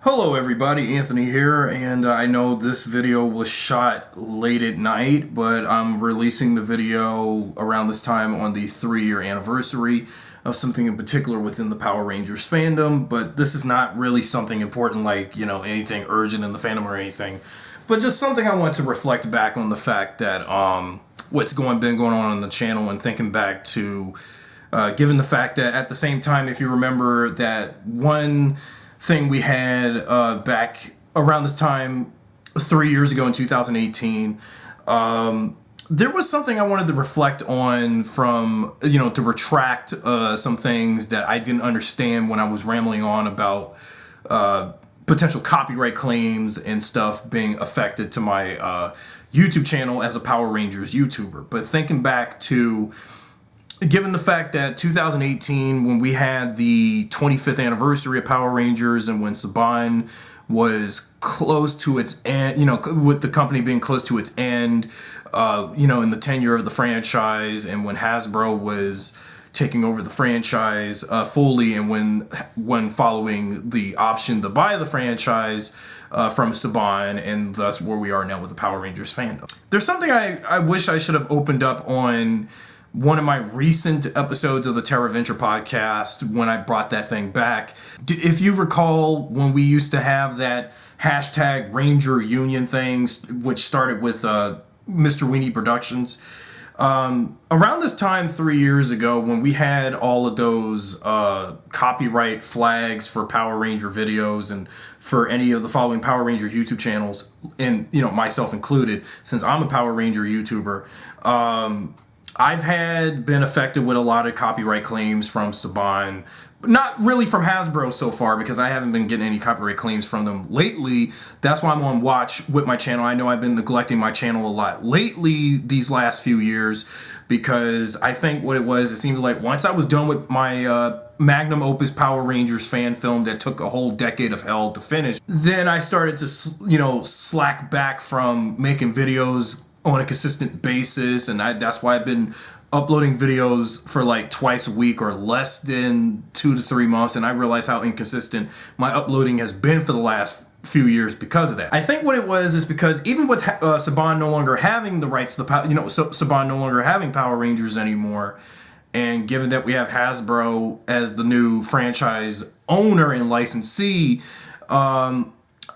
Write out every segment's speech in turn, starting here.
Hello everybody, Anthony here, and I know this video was shot late at night, but I'm releasing the video around this time on the 3-year anniversary of something in particular within the Power Rangers fandom, but this is not really something important like, anything urgent in the fandom or anything, but just something I want to reflect back on the fact that what's been going on the channel and thinking back to, given the fact that at the same time, if you remember that one thing we had back around this time 3 years ago in 2018, there was something I wanted to reflect on from, to retract some things that I didn't understand when I was rambling on about potential copyright claims and stuff being affected to my YouTube channel as a Power Rangers YouTuber. But thinking back to, given the fact that 2018, when we had the 25th anniversary of Power Rangers and when Saban was close to its end, with the company being close to its end, in the tenure of the franchise, and when Hasbro was taking over the franchise fully, and when following the option to buy the franchise from Saban, and thus where we are now with the Power Rangers fandom. There's something I wish I should have opened up on one of my recent episodes of the Terra Venture podcast when I brought that thing back. If you recall, when we used to have that hashtag Ranger Union things, which started with Mr. Weenie Productions, around this time 3 years ago, when we had all of those copyright flags for Power Ranger videos and for any of the following Power Ranger YouTube channels, and myself included, since I'm a Power Ranger YouTuber, I've been affected with a lot of copyright claims from Saban, but not really from Hasbro so far, because I haven't been getting any copyright claims from them lately. That's why I'm on watch with my channel. I know I've been neglecting my channel a lot lately these last few years, because I think what it seemed like once I was done with my magnum opus Power Rangers fan film that took a whole decade of hell to finish, then I started to, slack back from making videos on a consistent basis, and that's why I've been uploading videos for like twice a week or less than 2 to 3 months, and I realize how inconsistent my uploading has been for the last few years because of that. I think what it was is because even with Saban no longer having the rights to Saban no longer having Power Rangers anymore, and given that we have Hasbro as the new franchise owner and licensee,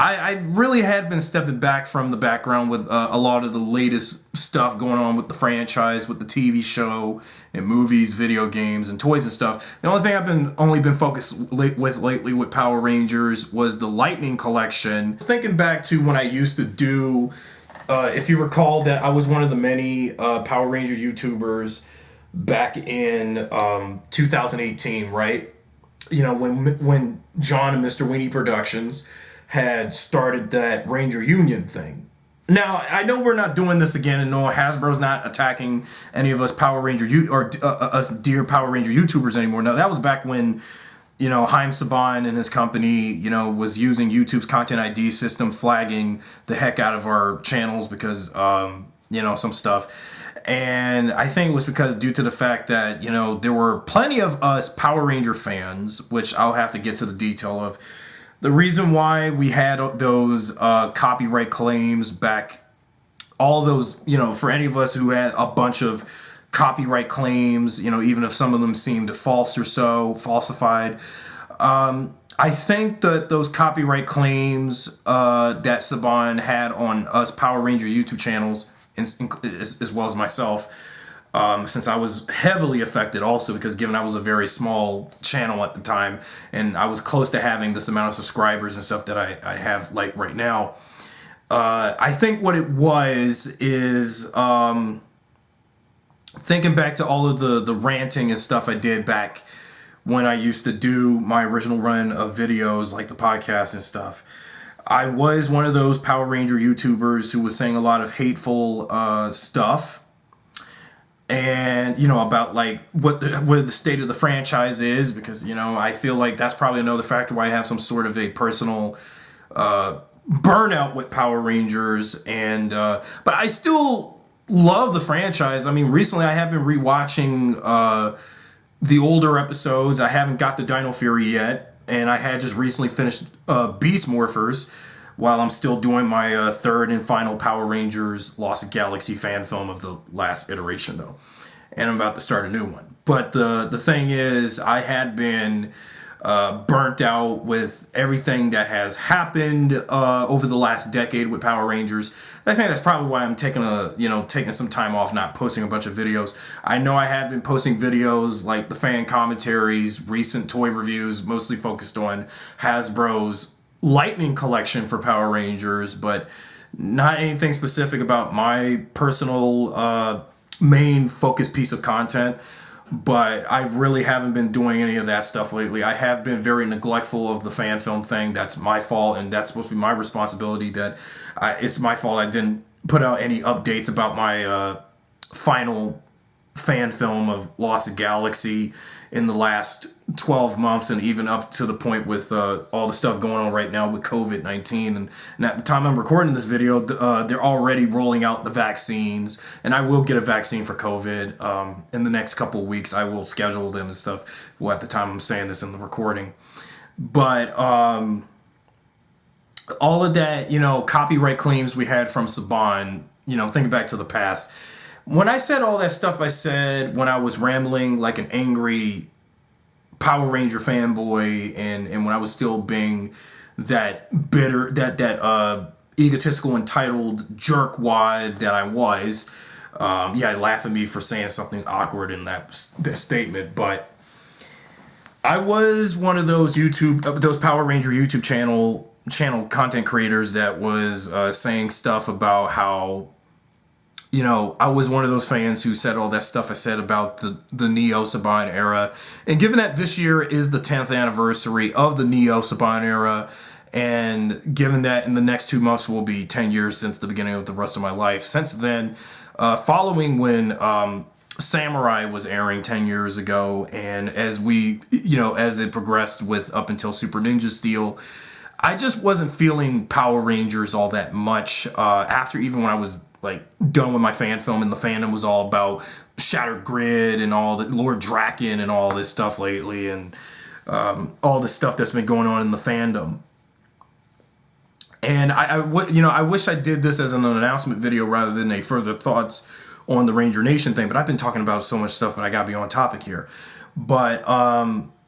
I really had been stepping back from the background with a lot of the latest stuff going on with the franchise, with the TV show and movies, video games, and toys and stuff. The only thing I've only been focused with lately with Power Rangers was the Lightning collection. Thinking back to when I used to do, if you recall, that I was one of the many Power Ranger YouTubers back in 2018, right? When John and Mr. Weenie Productions had started that Ranger Union thing. Now, I know we're not doing this again, and no, Hasbro's not attacking any of us Power Ranger us dear Power Ranger YouTubers anymore. Now, that was back when, Haim Saban and his company, was using YouTube's Content ID system, flagging the heck out of our channels because, some stuff. And I think it was because due to the fact that, there were plenty of us Power Ranger fans, which I'll have to get to the detail of. The reason why we had those copyright claims back, all those, for any of us who had a bunch of copyright claims, even if some of them seemed false or so, falsified, I think that those copyright claims that Saban had on us Power Ranger YouTube channels, as well as myself, since I was heavily affected also, because given I was a very small channel at the time and I was close to having this amount of subscribers and stuff that I have like right now, I think what it was is thinking back to all of the ranting and stuff I did back when I used to do my original run of videos like the podcast and stuff. I was one of those Power Ranger YouTubers who was saying a lot of hateful stuff, and about like what the state of the franchise is, because I feel like that's probably another factor why I have some sort of a personal burnout with Power Rangers, and but I still love the franchise. I mean, recently I have been rewatching the older episodes. I haven't got the Dino Fury yet, and I had just recently finished Beast Morphers while I'm still doing my third and final Power Rangers Lost Galaxy fan film of the last iteration, though. And I'm about to start a new one. But the thing is, I had been burnt out with everything that has happened over the last decade with Power Rangers. I think that's probably why I'm taking some time off, not posting a bunch of videos. I know I have been posting videos like the fan commentaries, recent toy reviews, mostly focused on Hasbro's Lightning collection for Power Rangers, but not anything specific about my personal main focus piece of content. But I really haven't been doing any of that stuff lately. I have been very neglectful of the fan film thing. That's my fault, and that's supposed to be my responsibility. It's my fault I didn't put out any updates about my final fan film of Lost Galaxy in the last 12 months, and even up to the point with all the stuff going on right now with COVID-19. And at the time I'm recording this video, they're already rolling out the vaccines, and I will get a vaccine for COVID in the next couple of weeks. I will schedule them and stuff. Well, at the time I'm saying this in the recording. But all of that, copyright claims we had from Saban, thinking back to the past. When I said all that stuff I said when I was rambling like an angry Power Ranger fanboy, and when I was still being that bitter, that egotistical, entitled jerkwad that I was, laugh at me for saying something awkward in that statement, but I was one of those Power Ranger YouTube channel content creators that was saying stuff about how, I was one of those fans who said all that stuff I said about the Neo Saban era. And given that this year is the 10th anniversary of the Neo Saban era, and given that in the next 2 months will be 10 years since the beginning of the rest of my life, since then, following when Samurai was airing 10 years ago, and as it progressed with up until Super Ninja Steel, I just wasn't feeling Power Rangers all that much after, even when I was done with my fan film, and the fandom was all about Shattered Grid and all the Lord Draken and all this stuff lately, and all the stuff that's been going on in the fandom. And I wish I did this as an announcement video rather than a further thoughts on the Ranger Nation thing, but I've been talking about so much stuff, but I gotta be on topic here. But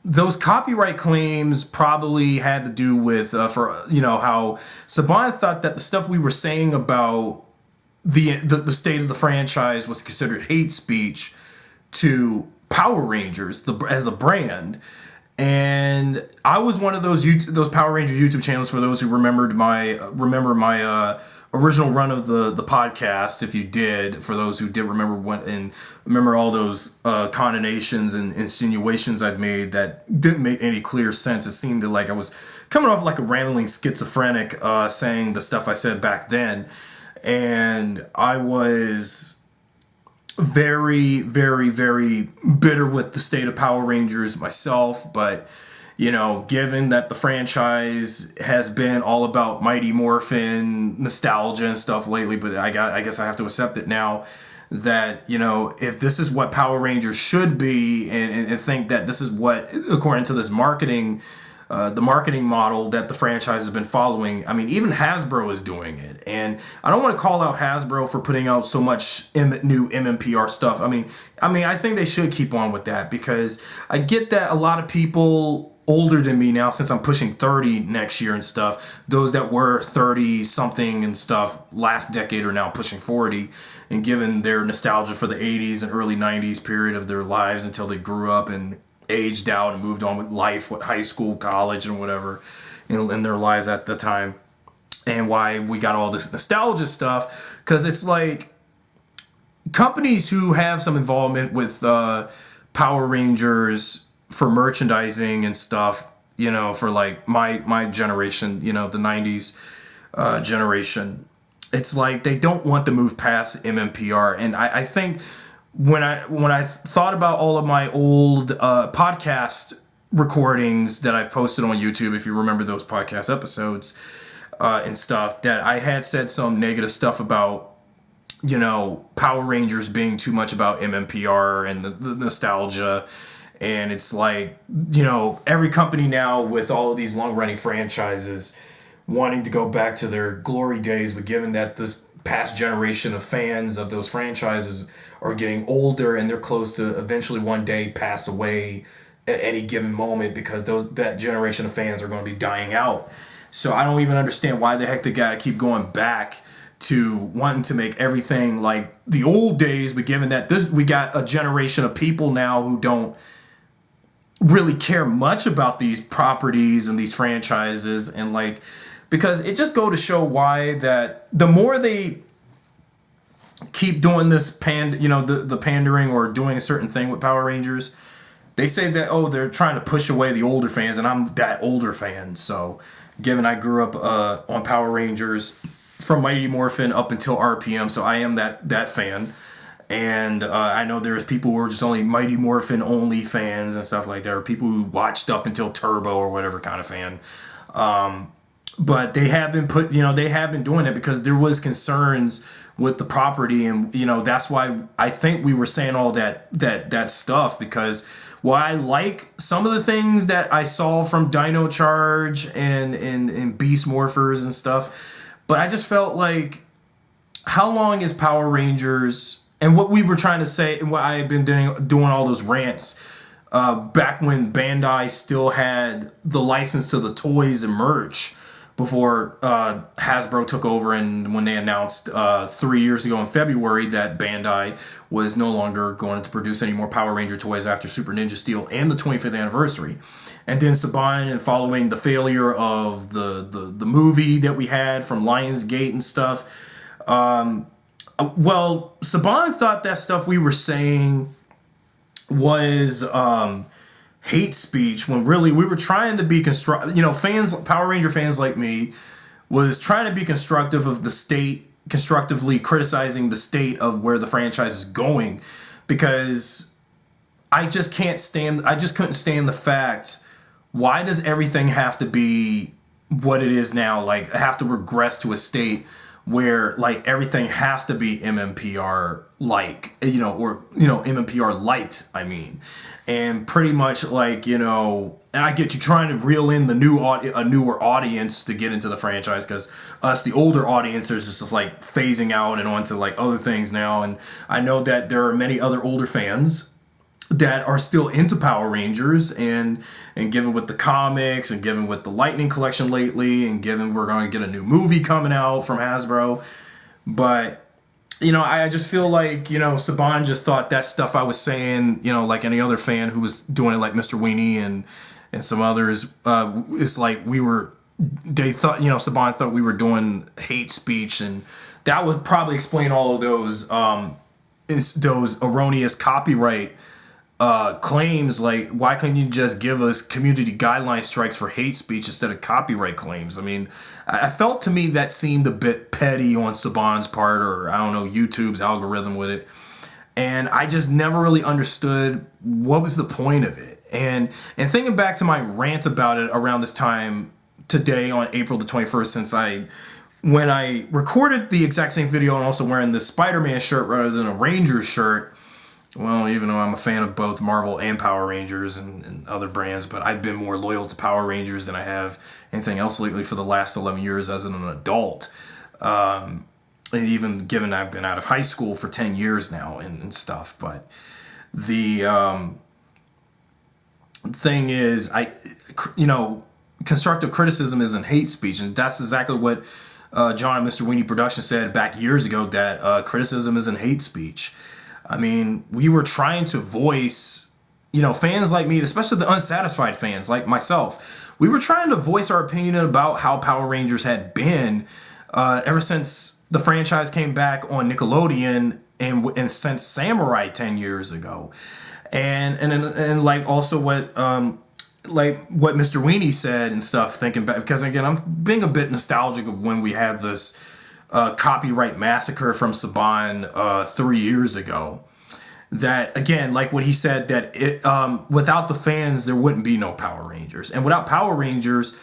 those copyright claims probably had to do with how Saban thought that the stuff we were saying about the state of the franchise was considered hate speech to Power Rangers as a brand. And I was one of those Power Ranger YouTube channels, for those who remember my original run of the podcast. If you did, for those who did remember all those connotations and insinuations I'd made that didn't make any clear sense. It seemed like I was coming off like a rambling schizophrenic saying the stuff I said back then. And I was very, very, very bitter with the state of Power Rangers myself. But, given that the franchise has been all about Mighty Morphin nostalgia and stuff lately, but I guess I have to accept it now that, if this is what Power Rangers should be, and think that this is what, according to this the marketing model that the franchise has been following. I mean, even Hasbro is doing it. And I don't want to call out Hasbro for putting out so much new MMPR stuff. I mean, I think they should keep on with that, because I get that a lot of people older than me now, since I'm pushing 30 next year and stuff, those that were 30 something and stuff last decade are now pushing 40. And given their nostalgia for the 80s and early 90s period of their lives until they grew up and aged out and moved on with life, high school, college, and whatever in their lives at the time, and why we got all this nostalgia stuff, because it's like companies who have some involvement with Power Rangers for merchandising and stuff, for like my generation, the 90s generation, it's like they don't want to move past MMPR. And I think when I thought about all of my old podcast recordings that I've posted on YouTube, if you remember those podcast episodes and stuff, that I had said some negative stuff about, Power Rangers being too much about MMPR and the nostalgia. And it's like, you know, every company now with all of these long-running franchises wanting to go back to their glory days, but given that this past generation of fans of those franchises are getting older and they're close to eventually one day pass away at any given moment, because that generation of fans are going to be dying out. So I don't even understand why the heck they got to keep going back to wanting to make everything like the old days, but given that we got a generation of people now who don't really care much about these properties and these franchises, and like, because it just go to show why that the more they keep doing this the pandering or doing a certain thing with Power Rangers, they say that, oh, they're trying to push away the older fans, and I'm that older fan. So given I grew up on Power Rangers from Mighty Morphin up until RPM, so I am that fan. And I know there's people who are just only Mighty Morphin only fans and stuff like that, or people who watched up until Turbo or whatever kind of fan. But they have been doing it because there was concerns with the property, and that's why I think we were saying all that stuff, because while I like some of the things that I saw from Dino Charge and Beast Morphers and stuff, but I just felt like, how long is Power Rangers, and what we were trying to say, and what I had been doing all those rants back when Bandai still had the license to the toys and merch, before Hasbro took over, and when they announced 3 years ago in February that Bandai was no longer going to produce any more Power Ranger toys after Super Ninja Steel and the 25th anniversary. And then Saban, and following the failure of the movie that we had from Lionsgate and stuff, Saban thought that stuff we were saying was hate speech, when really we were trying to be Power Ranger fans like me was trying to be constructive of the state, constructively criticizing the state of where the franchise is going, because I just couldn't stand the fact, why does everything have to be what it is now, like have to regress to a state where like everything has to be MMPR like, or MMPR light, I mean. And pretty much like, and I get you trying to reel in a newer audience to get into the franchise, because us, the older audience, is just like phasing out and onto like other things now. And I know that there are many other older fans that are still into Power Rangers, and given with the comics, and given with the Lightning collection lately, and given we're going to get a new movie coming out from Hasbro. But I just feel like, Saban just thought that stuff I was saying, like any other fan who was doing it, like Mr. Weenie and some others, it's like they thought, Saban thought we were doing hate speech, and that would probably explain all of those erroneous copyright claims. Like, why couldn't you just give us community guideline strikes for hate speech instead of copyright claims? I mean, I felt, to me, that seemed a bit petty on Saban's part, or I don't know, YouTube's algorithm with it. And I just never really understood what was the point of it. And thinking back to my rant about it around this time today on April the 21st, when I recorded the exact same video and also wearing the Spider-Man shirt rather than a Rangers shirt. Well, even though I'm a fan of both Marvel and Power Rangers and other brands, but I've been more loyal to Power Rangers than I have anything else lately for the last 11 years as an adult. And even given I've been out of high school for 10 years now and stuff. But the thing is, constructive criticism isn't hate speech. And that's exactly what John and Mr. Weenie Production said back years ago, that criticism isn't hate speech. I mean, we were trying to voice, fans like me, especially the unsatisfied fans like myself, we were trying to voice our opinion about how Power Rangers had been ever since the franchise came back on Nickelodeon and since Samurai 10 years ago. And like also what Mr. Weenie said and stuff, thinking back, because again, I'm being a bit nostalgic of when we had this copyright massacre from Saban 3 years ago. That, again, like what he said, that it without the fans there wouldn't be no Power Rangers, and without Power Rangers,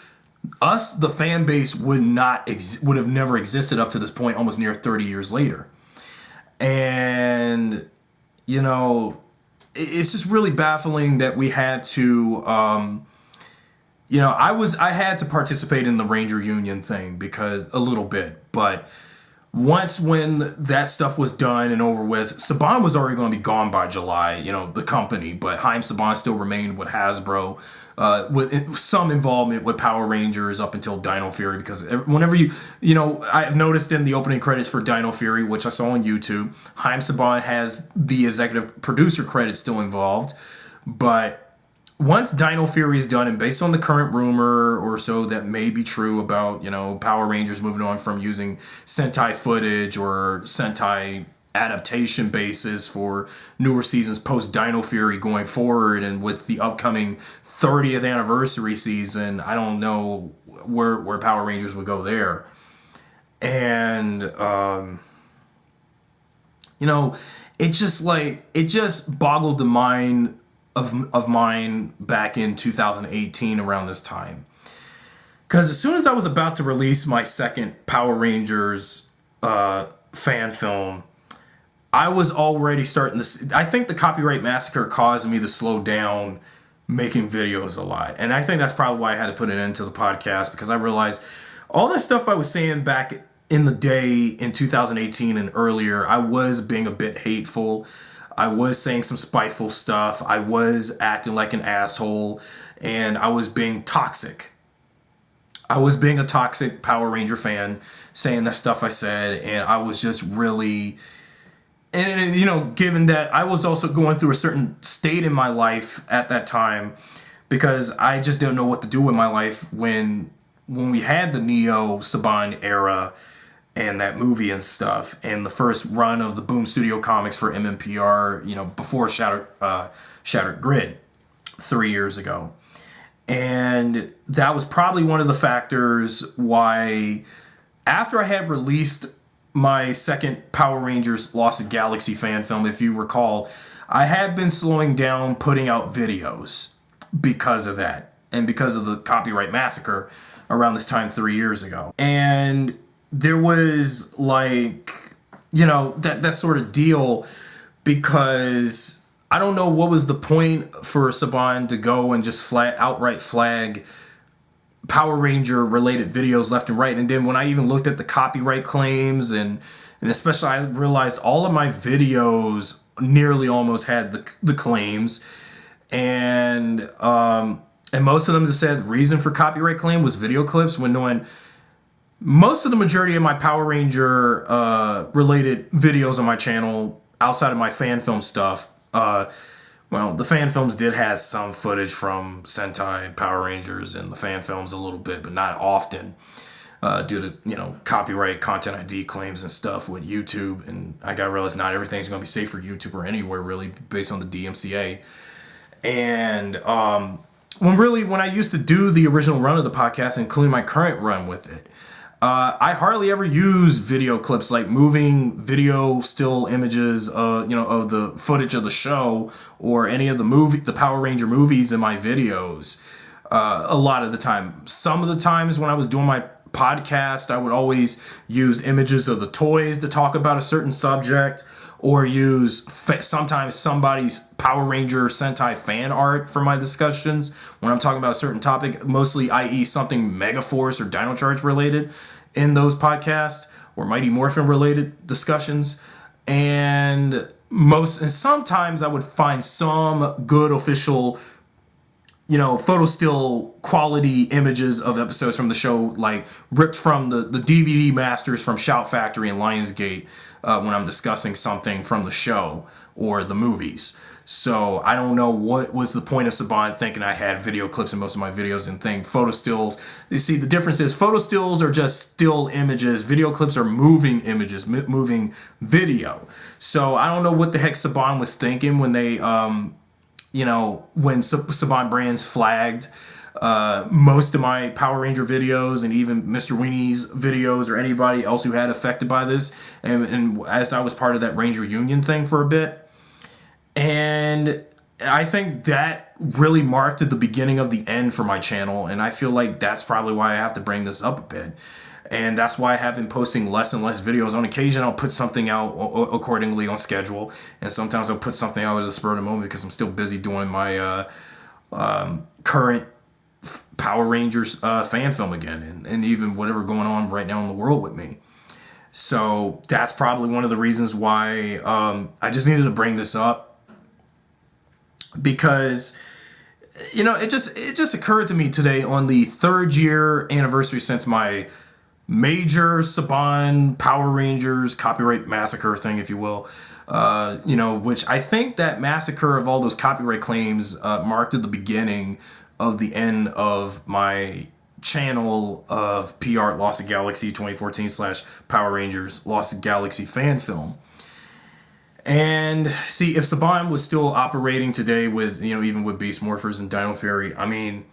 us, the fan base, would have never existed up to this point, almost near 30 years later. And it's just really baffling that we had to, I had to participate in the Ranger Union thing because a little bit, but when that stuff was done and over with, Saban was already going to be gone by July, the company, but Haim Saban still remained with Hasbro, with some involvement with Power Rangers up until Dino Fury, because whenever I've noticed in the opening credits for Dino Fury, which I saw on YouTube, Haim Saban has the executive producer credit still involved, but once Dino Fury is done, and based on the current rumor or so that may be true about, Power Rangers moving on from using Sentai footage or Sentai adaptation basis for newer seasons post Dino Fury going forward, and with the upcoming 30th anniversary season, I don't know where Power Rangers would go there. And, it just boggled the mind of mine back in 2018 around this time, because as soon as I was about to release my second Power Rangers fan film, I was already starting to, I think the copyright massacre caused me to slow down making videos a lot, and I think that's probably why I had to put it into the podcast, because I realized all that stuff I was saying back in the day in 2018 and earlier, I was being a bit hateful. I was saying some spiteful stuff. I was acting like an asshole, and I was being toxic. I was being a toxic Power Ranger fan, saying the stuff I said, and I was just really, and given that I was also going through a certain state in my life at that time, because I just didn't know what to do with my life when we had the Neo Saban era, and that movie and stuff, and the first run of the Boom Studio comics for MMPR, before Shattered Grid 3 years ago. And that was probably one of the factors why, after I had released my second Power Rangers Lost Galaxy fan film, if you recall, I had been slowing down putting out videos because of that, and because of the copyright massacre around this time 3 years ago. And there was that sort of deal, because I don't know what was the point for Saban to go and just outright flag Power Ranger related videos left and right. And then when I even looked at the copyright claims, and especially I realized all of my videos nearly almost had the claims, and most of them just said reason for copyright claim was video clips, when knowing most of the majority of my Power Ranger related videos on my channel, outside of my fan film stuff, the fan films did have some footage from Sentai Power Rangers and the fan films a little bit, but not often, due to copyright content ID claims and stuff with YouTube. And I gotta realize not everything's gonna be safe for YouTube or anywhere really, based on the DMCA. And when I used to do the original run of the podcast, including my current run with it, I hardly ever use video clips, like moving video still images, of the footage of the show or any of the Power Ranger movies in my videos. A lot of the time, some of the times when I was doing my podcast, I would always use images of the toys to talk about a certain subject, or use sometimes somebody's Power Ranger Sentai fan art for my discussions when I'm talking about a certain topic, mostly i.e. something Megaforce or Dino Charge related in those podcasts, or Mighty Morphin related discussions. And sometimes I would find some good official photo still quality images of episodes from the show, like ripped from the DVD masters from Shout Factory and Lionsgate, when I'm discussing something from the show or the movies. So I don't know what was the point of Saban thinking I had video clips in most of my videos and think photo stills. You see, the difference is photo stills are just still images. Video clips are moving images, moving video. So I don't know what the heck Saban was thinking when they, when Saban Brands flagged most of my Power Ranger videos, and even Mr. Weenie's videos, or anybody else who had affected by this, and as I was part of that Ranger Union thing for a bit. And I think that really marked the beginning of the end for my channel, and I feel like that's probably why I have to bring this up a bit. And that's why I have been posting less and less videos. On occasion, I'll put something out accordingly on schedule, and sometimes I'll put something out at the spur of the moment because I'm still busy doing my current Power Rangers fan film again, and even whatever going on right now in the world with me. So that's probably one of the reasons why I just needed to bring this up, because it just occurred to me today on the 3rd year anniversary since my major Saban Power Rangers copyright massacre thing, if you will. Which I think that massacre of all those copyright claims marked the beginning of the end of my channel of PR Lost Galaxy 2014 / Power Rangers Lost Galaxy fan film. And see, if Saban was still operating today with, even with Beast Morphers and Dino Fury, I mean,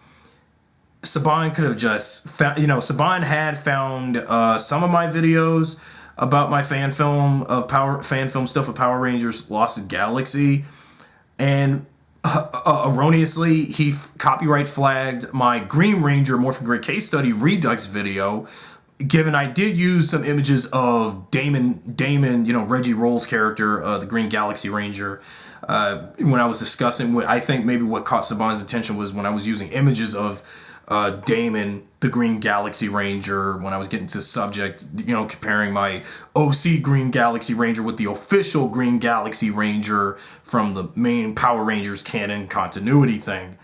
Saban could have just found, Saban had found some of my videos about my fan film stuff of Power Rangers Lost Galaxy, and erroneously he copyright flagged my Green Ranger Morphin Grid case study Redux video, given I did use some images of Damon, Reggie Roll's character, the Green Galaxy Ranger, when I was discussing what I think maybe what caught Saban's attention was when I was using images of Damon, the Green Galaxy Ranger, when I was getting to the subject, comparing my OC Green Galaxy Ranger with the official Green Galaxy Ranger from the main Power Rangers canon continuity thing.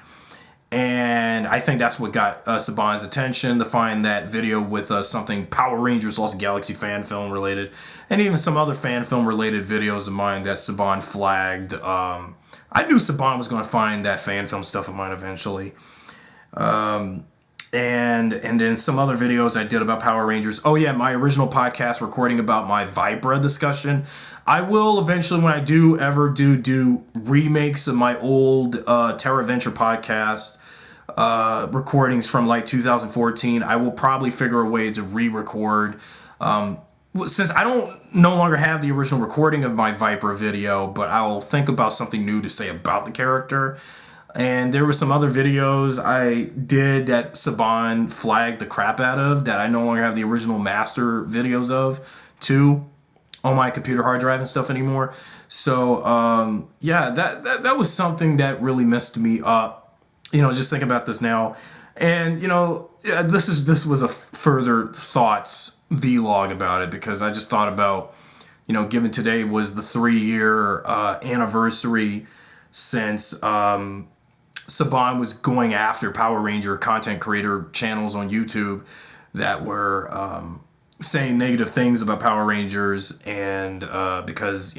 And I think that's what got Saban's attention, to find that video with something Power Rangers Lost Galaxy fan film related, and even some other fan film related videos of mine that Saban flagged. I knew Saban was going to find that fan film stuff of mine eventually. And then some other videos I did about Power Rangers. Oh yeah, my original podcast recording about my Vibra discussion. I will eventually, when I do ever do remakes of my old Terra Venture podcast recordings from like 2014, I will probably figure a way to re-record. Since I don't no longer have the original recording of my Viper video, but I'll think about something new to say about the character. And there were some other videos I did that Saban flagged the crap out of that I no longer have the original master videos of, too, on my computer hard drive and stuff anymore. So, that was something that really messed me up, just thinking about this now. And, this was a further thoughts vlog about it, because I just thought about, given today was the 3-year anniversary since Saban was going after Power Ranger content creator channels on YouTube that were saying negative things about Power Rangers, and because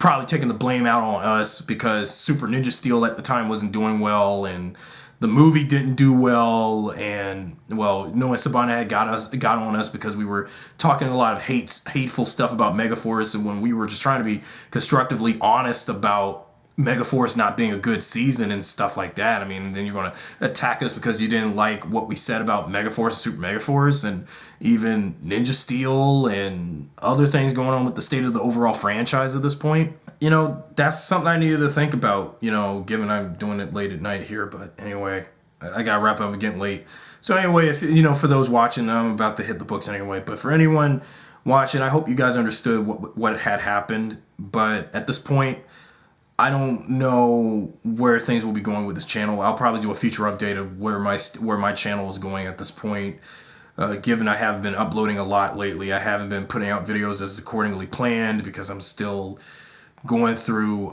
probably taking the blame out on us because Super Ninja Steel at the time wasn't doing well, and the movie didn't do well, and knowing Saban had got on us because we were talking a lot of hateful stuff about Megaforce, and when we were just trying to be constructively honest about Megaforce not being a good season and stuff like that. I mean, then you're going to attack us because you didn't like what we said about Megaforce, Super Megaforce, and even Ninja Steel and other things going on with the state of the overall franchise at this point. That's something I needed to think about, given I'm doing it late at night here. But anyway, I got to wrap up. I'm getting late. So anyway, if for those watching, I'm about to hit the books anyway. But for anyone watching, I hope you guys understood what had happened. But at this point, I don't know where things will be going with this channel. I'll probably do a future update of where my channel is going at this point. Given I haven't been uploading a lot lately, I haven't been putting out videos as accordingly planned because I'm still going through,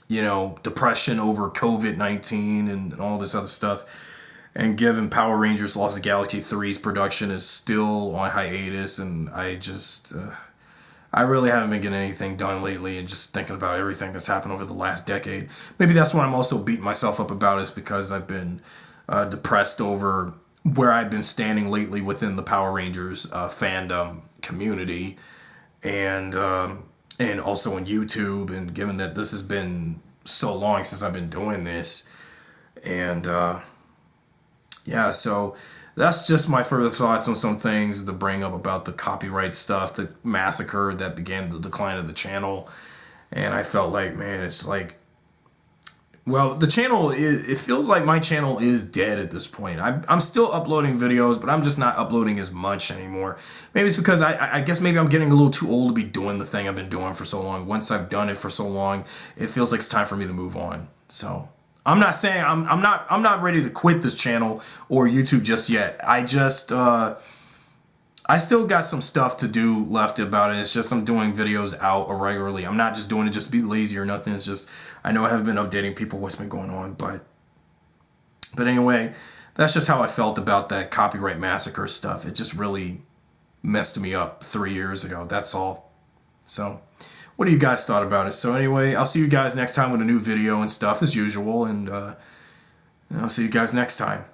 depression over COVID-19 and all this other stuff. And given Power Rangers Lost Galaxy 3's production is still on hiatus, and I really haven't been getting anything done lately, and just thinking about everything that's happened over the last decade. Maybe that's what I'm also beating myself up about, is because I've been depressed over where I've been standing lately within the Power Rangers fandom community, and also on YouTube, and given that this has been so long since I've been doing this, and so that's just my further thoughts on some things to bring up about the copyright stuff, the massacre that began the decline of the channel. And I felt like, man, it's like, Well, the channel, it feels like my channel is dead at this point. I'm still uploading videos, but I'm just not uploading as much anymore. Maybe it's because I guess maybe I'm getting a little too old to be doing the thing I've been doing for so long. Once I've done it for so long, it feels like it's time for me to move on. So I'm not saying I'm not ready to quit this channel or YouTube just yet. I still got some stuff to do left about it. It's just I'm doing videos out irregularly. I'm not just doing it just to be lazy or nothing. It's just I know I haven't been updating people what's been going on, but anyway, that's just how I felt about that copyright massacre stuff. It just really messed me up 3 years ago. That's all. So, what do you guys thought about it? So anyway, I'll see you guys next time with a new video and stuff as usual, and I'll see you guys next time.